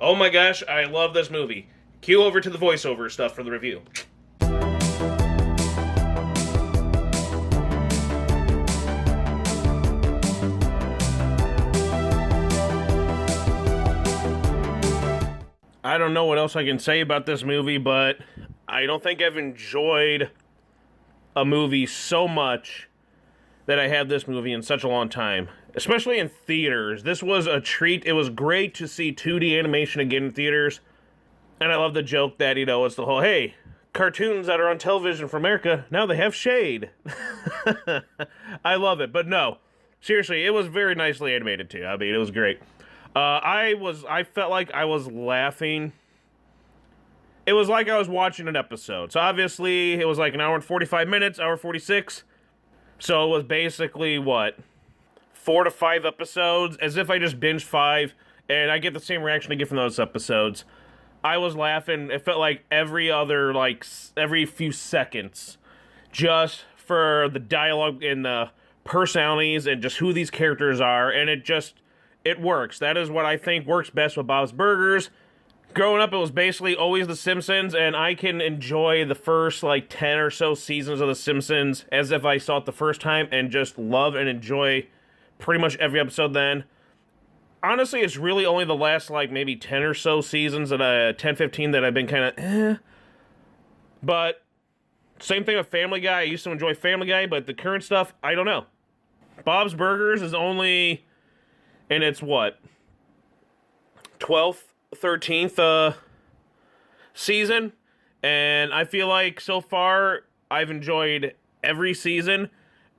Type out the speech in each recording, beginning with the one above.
Oh my gosh, I love this movie. Cue over to the voiceover stuff for the review. I don't know what else I can say about this movie, but I don't think I've enjoyed a movie so much that I have this movie in such a long time. Especially in theaters. This was a treat. It was great to see 2D animation again in theaters. And I love the joke that, it's the whole, hey, cartoons that are on television for America, now they have shade. I love it. But no, seriously, it was very nicely animated too. I mean, it was great. I felt like I was laughing. It was like I was watching an episode. So obviously, it was like an hour and 45 minutes, hour 46. So it was basically, 4 to 5 episodes, as if I just binged 5, and I get the same reaction I get from those episodes. I was laughing. It felt like every few seconds, just for the dialogue and the personalities and just who these characters are, and it works. That is what I think works best with Bob's Burgers. Growing up, it was basically always The Simpsons, and I can enjoy the first, 10 or so seasons of The Simpsons as if I saw it the first time, and just love and enjoy pretty much every episode then. Honestly, it's really only the last, maybe 10 or so seasons, 10, 15, that I've been kind of, But, same thing with Family Guy. I used to enjoy Family Guy, but the current stuff, I don't know. Bob's Burgers is only in its, 12th, 13th season, and I feel like so far I've enjoyed every season,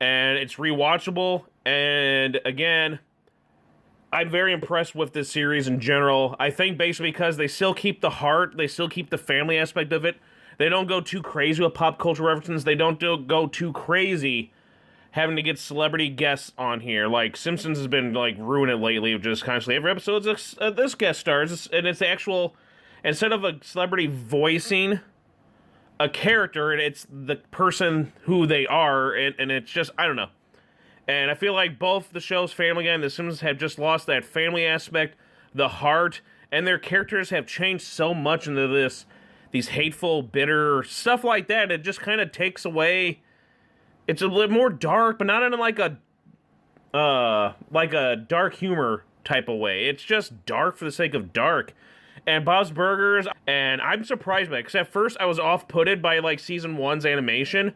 and it's rewatchable, and again, I'm very impressed with this series in general. I think basically because they still keep the heart, they still keep the family aspect of it. They don't go too crazy with pop culture references. They don't go too crazy having to get celebrity guests on here. Like, Simpsons has been, ruining it lately, just constantly. Every episode, this guest stars, and it's the actual, instead of a celebrity voicing a character, it's the person who they are, and it's just, I don't know. And I feel like both the shows, Family Guy and The Simpsons, have just lost that family aspect, the heart, and their characters have changed so much into these hateful, bitter, stuff like that. It just kind of takes away. It's a little more dark, but not in like a dark humor type of way. It's just dark for the sake of dark. And Bob's Burgers, and I'm surprised by it, because at first I was off-putted by season 1's animation.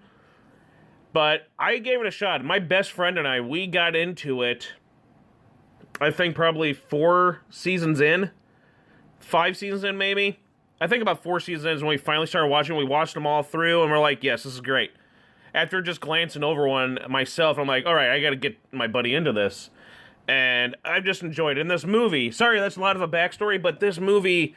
But I gave it a shot. My best friend and I, we got into it, I think probably 4 seasons in. 5 seasons in, maybe. I think about 4 seasons in is when we finally started watching. We watched them all through, and we're like, yes, this is great. After just glancing over one myself, I'm like, all right, I got to get my buddy into this. And I've just enjoyed it. In this movie, sorry, that's a lot of a backstory, but this movie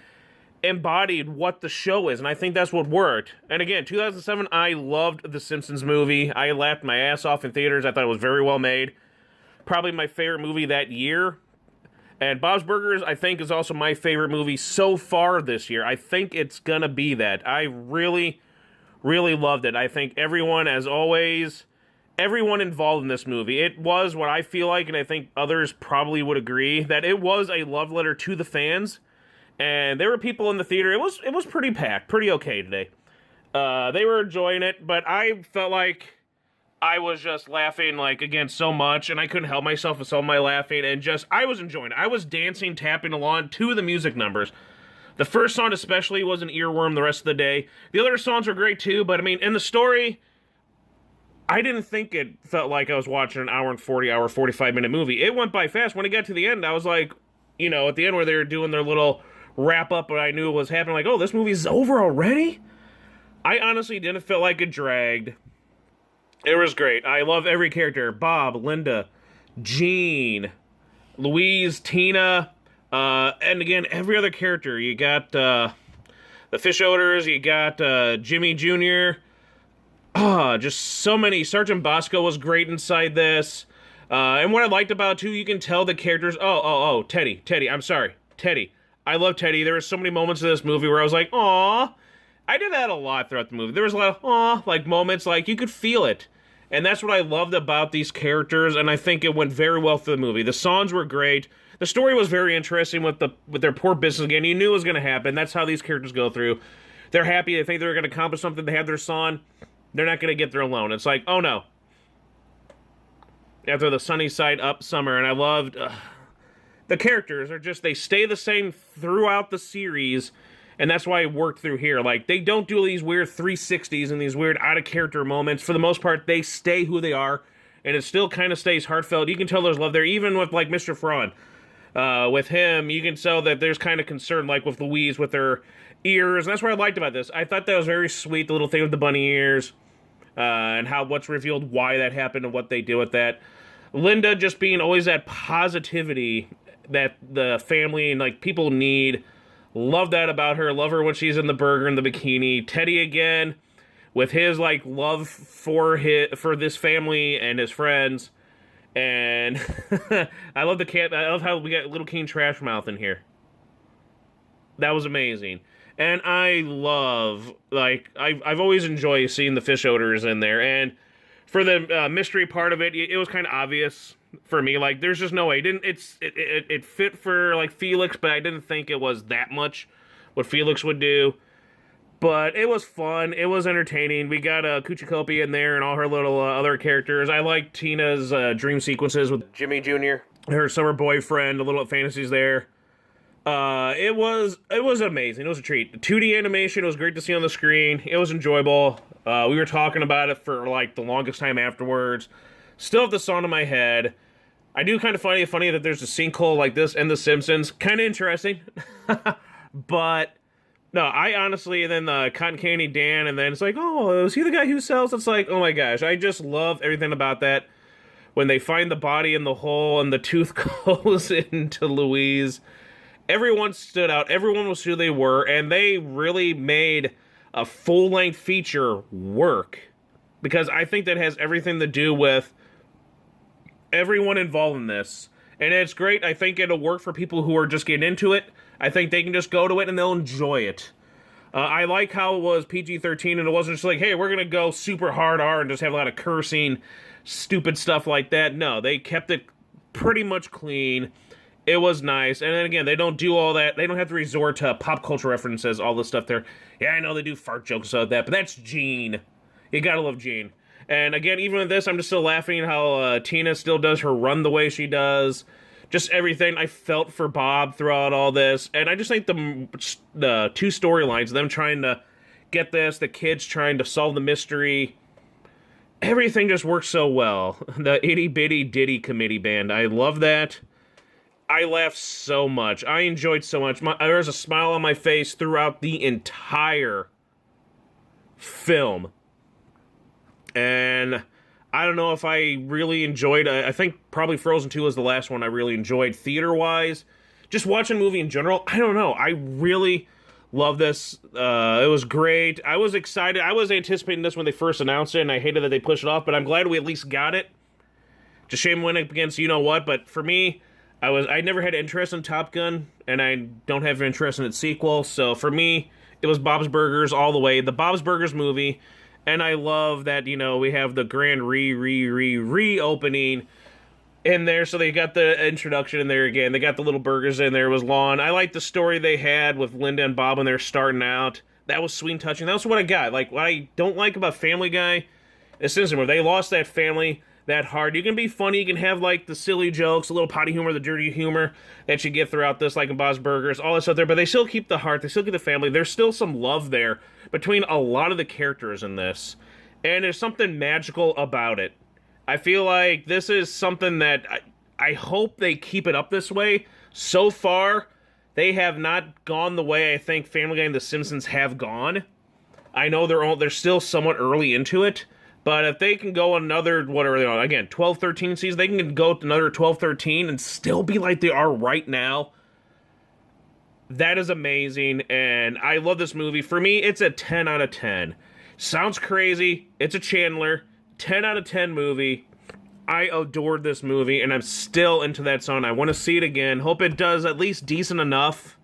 embodied what the show is, and I think that's what worked. And again, 2007, I loved the Simpsons movie. I laughed my ass off in theaters. I thought it was very well made. Probably my favorite movie that year. And Bob's Burgers, I think, is also my favorite movie so far this year. I think it's gonna be that. I really, really loved it. I think everyone, as always, everyone involved in this movie, it was what I feel like, and I think others probably would agree, that it was a love letter to the fans. And there were people in the theater. It was pretty packed, pretty okay today. They were enjoying it, but I felt like I was just laughing, again, so much, and I couldn't help myself with all my laughing, and I was enjoying it. I was dancing, tapping along to the music numbers. The first song especially was an earworm the rest of the day. The other songs were great too, but I mean, in the story, I didn't think it felt like I was watching an hour and 45-minute movie. It went by fast. When it got to the end, I was like, at the end where they were doing their little wrap up, and I knew it was happening, like, oh, this movie's over already? I honestly didn't feel like it dragged. It was great. I love every character. Bob, Linda, Gene, Louise, Tina, and again, every other character. You got the Fish Odors, you got Jimmy Jr., just so many. Sergeant Bosco was great inside this. And what I liked about it, too, you can tell the characters. Teddy. I'm sorry. Teddy. I love Teddy. There were so many moments in this movie where I was like, aw. I did that a lot throughout the movie. There was a lot of aw, moments, you could feel it. And that's what I loved about these characters, and I think it went very well through the movie. The songs were great. the story was very interesting with their poor business again. You knew it was going to happen. That's how these characters go through. They're happy. They think they're going to accomplish something. They have their son. They're not going to get their loan. It's like, oh no. After the sunny side up summer, and I loved the characters are just, they stay the same throughout the series, and that's why it worked through here. Like, they don't do these weird 360s and these weird out of character moments. For the most part, they stay who they are, and it still kind of stays heartfelt. You can tell there's love there, even with like Mr. Thrawn. With him, you can tell that there's kind of concern, like with Louise with her ears, and that's what I liked about this. I thought that was very sweet, the little thing with the bunny ears, and how what's revealed why that happened and what they did with that. Linda just being always that positivity that the family and like people need. Love that about her. Love her when she's in the burger and the bikini. Teddy again with his like love for this family and his friends. And I love the cat. I love how we got Little King Trash Mouth in here. That was amazing. And I love, like, I've always enjoyed seeing the fish odors in there. And for the mystery part of it, it was kind of obvious for me. Like, there's just no way. It fit for, like, Felix, but I didn't think it was that much what Felix would do. But it was fun. It was entertaining. We got Kuchikopi in there and all her little other characters. I like Tina's dream sequences with Jimmy Jr., her summer boyfriend, the little fantasies there. It was amazing. It was a treat. The 2D animation was great to see on the screen. It was enjoyable. We were talking about it for like the longest time afterwards. Still have the song in my head. I do kind of funny that there's a sinkhole like this in The Simpsons. Kind of interesting. But no, I honestly, and then the Cotton Candy Dan, and then it's like, oh, is he the guy who sells? It's like, oh my gosh, I just love everything about that. When they find the body in the hole and the tooth goes into Louise. Everyone stood out. Everyone was who they were, and they really made a full-length feature work. Because I think that has everything to do with everyone involved in this. And it's great. I think it'll work for people who are just getting into it. I think they can just go to it and they'll enjoy it. I like how it was PG-13 and it wasn't just like, hey, we're going to go super hard R and just have a lot of cursing, stupid stuff like that. No, they kept it pretty much clean. It was nice. And then again, they don't do all that. They don't have to resort to pop culture references, all this stuff there. Yeah, I know they do fart jokes about that, but that's Gene. You gotta love Gene. And again, even with this, I'm just still laughing how Tina still does her run the way she does. Just everything I felt for Bob throughout all this. And I just think the two storylines, them trying to get this, the kids trying to solve the mystery, everything just works so well. The Itty Bitty Ditty Committee Band, I love that. I laughed so much. I enjoyed so much. There was a smile on my face throughout the entire film. And I don't know if I really enjoyed... I think probably Frozen 2 was the last one I really enjoyed theater-wise. Just watching a movie in general, I don't know. I really love this. It was great. I was excited. I was anticipating this when they first announced it, and I hated that they pushed it off, but I'm glad we at least got it. Just shame went up against you-know-what, but for me... I never had interest in Top Gun, and I don't have interest in its sequel, so for me, it was Bob's Burgers all the way. The Bob's Burgers movie, and I love that, you know, we have the grand reopening in there, so they got the introduction in there again. They got the little burgers in there. It was long. I like the story they had with Linda and Bob when they're starting out. That was sweet and touching. That was what I got. Like, what I don't like about Family Guy is Simpsons, where they lost that family that hard. You can be funny, you can have like the silly jokes, a little potty humor, the dirty humor that you get throughout this, like in Bob's Burgers, all this stuff there, but they still keep the heart, they still keep the family. There's still some love there between a lot of the characters in this, and there's something magical about it. I feel like this is something that I hope they keep it up this way. So far, they have not gone the way I think Family Guy and The Simpsons have gone. I know they're still somewhat early into it, but if they can go another, what are they on? Again, 12, 13 seasons, they can go another 12, 13 and still be like they are right now. That is amazing, and I love this movie. For me, it's a 10 out of 10. Sounds crazy. It's a Chandler. 10 out of 10 movie. I adored this movie, and I'm still into that song. I want to see it again. Hope it does at least decent enough.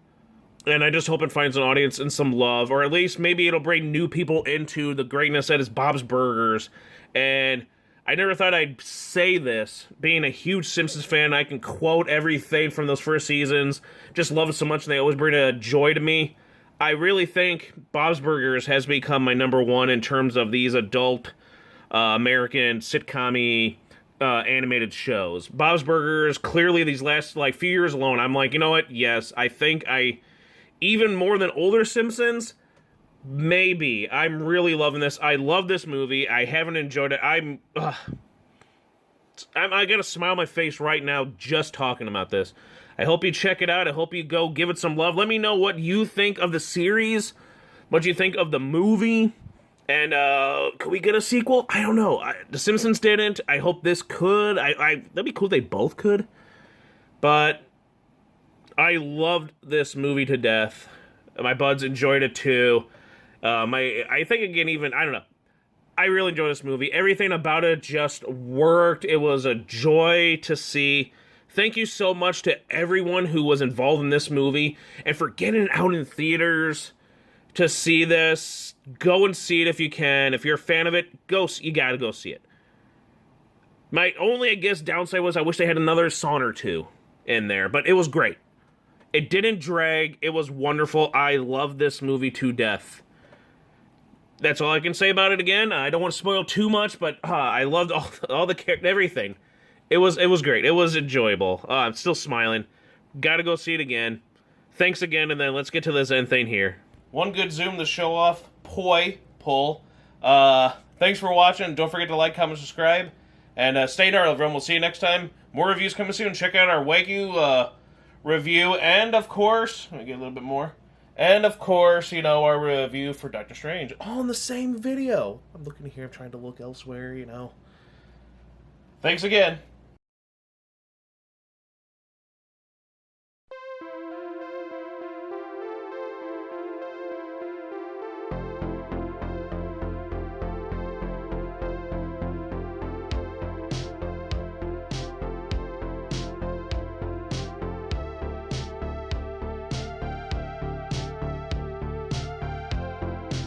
And I just hope it finds an audience and some love, or at least maybe it'll bring new people into the greatness that is Bob's Burgers. And I never thought I'd say this. Being a huge Simpsons fan, I can quote everything from those first seasons. Just love it so much, and they always bring a joy to me. I really think Bob's Burgers has become my number one in terms of these adult American sitcom-y animated shows. Bob's Burgers, clearly these last like few years alone, I'm like, you know what? Yes, I think even more than older Simpsons, maybe. I'm really loving this. I love this movie. I haven't enjoyed it. I got a smile on my face right now just talking about this. I hope you check it out. I hope you go give it some love. Let me know what you think of the series, what you think of the movie, and could we get a sequel? I don't know. The Simpsons didn't. I hope this could. That'd be cool if they both could. But I loved this movie to death. My buds enjoyed it too. I think again, even, I don't know. I really enjoyed this movie. Everything about it just worked. It was a joy to see. Thank you so much to everyone who was involved in this movie and for getting it out in theaters to see this. Go and see it if you can. If you're a fan of it, you gotta go see it. My only, I guess, downside was I wish they had another song or two in there, but it was great. It didn't drag. It was wonderful. I love this movie to death. That's all I can say about it again. I don't want to spoil too much, but I loved all the everything. It was great. It was enjoyable. I'm still smiling. Gotta go see it again. Thanks again, and then let's get to the Zen thing here. One good zoom to show off pull. Thanks for watching. Don't forget to like, comment, subscribe, and stay gnarly, everyone. We'll see you next time. More reviews coming soon. Check out our Wagyu review, and of course, let me get a little bit more. And of course, our review for Doctor Strange. All in the same video. I'm looking here, I'm trying to look elsewhere, Thanks again.